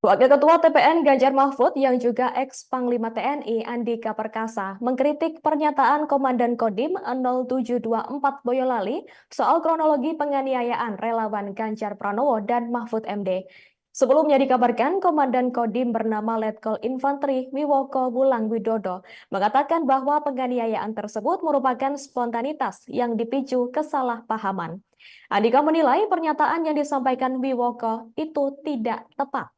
Wakil Ketua TPN Ganjar Mahfud yang juga ex-Panglima TNI Andika Perkasa mengkritik pernyataan Komandan Kodim 0724 Boyolali soal kronologi penganiayaan relawan Ganjar Pranowo dan Mahfud MD. Sebelumnya dikabarkan Komandan Kodim bernama Letkol Infanteri Wiwoko Wulang Widodo mengatakan bahwa penganiayaan tersebut merupakan spontanitas yang dipicu kesalahpahaman. Andika menilai pernyataan yang disampaikan Wiwoko itu tidak tepat.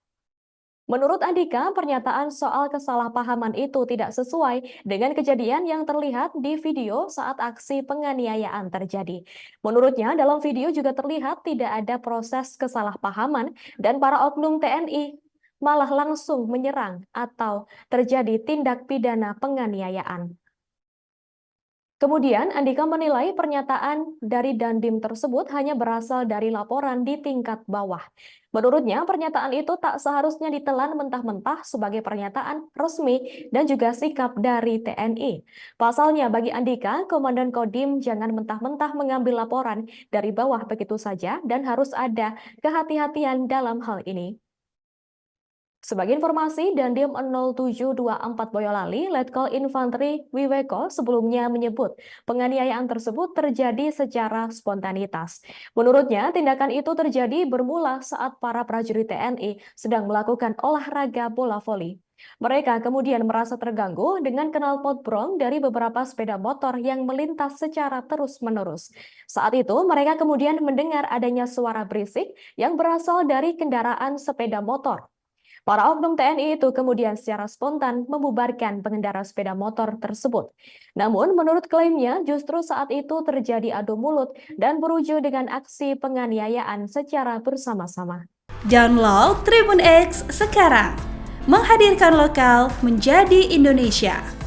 Menurut Andika, pernyataan soal kesalahpahaman itu tidak sesuai dengan kejadian yang terlihat di video saat aksi penganiayaan terjadi. Menurutnya, dalam video juga terlihat tidak ada proses kesalahpahaman dan para oknum TNI malah langsung menyerang atau terjadi tindak pidana penganiayaan. Kemudian, Andika menilai pernyataan dari Dandim tersebut hanya berasal dari laporan di tingkat bawah. Menurutnya, pernyataan itu tak seharusnya ditelan mentah-mentah sebagai pernyataan resmi dan juga sikap dari TNI. Pasalnya, bagi Andika, Komandan Kodim jangan mentah-mentah mengambil laporan dari bawah begitu saja dan harus ada kehati-hatian dalam hal ini. Sebagai informasi, Dandim 0724 Boyolali, Letkol Infanteri Wiweko sebelumnya menyebut penganiayaan tersebut terjadi secara spontanitas. Menurutnya, tindakan itu terjadi bermula saat para prajurit TNI sedang melakukan olahraga bola voli. Mereka kemudian merasa terganggu dengan knalpot brong dari beberapa sepeda motor yang melintas secara terus-menerus. Saat itu, mereka kemudian mendengar adanya suara berisik yang berasal dari kendaraan sepeda motor. Para oknum TNI itu kemudian secara spontan membubarkan pengendara sepeda motor tersebut. Namun, menurut klaimnya, justru saat itu terjadi adu mulut dan berujung dengan aksi penganiayaan secara bersama-sama. Download Tribun X sekarang, menghadirkan lokal menjadi Indonesia.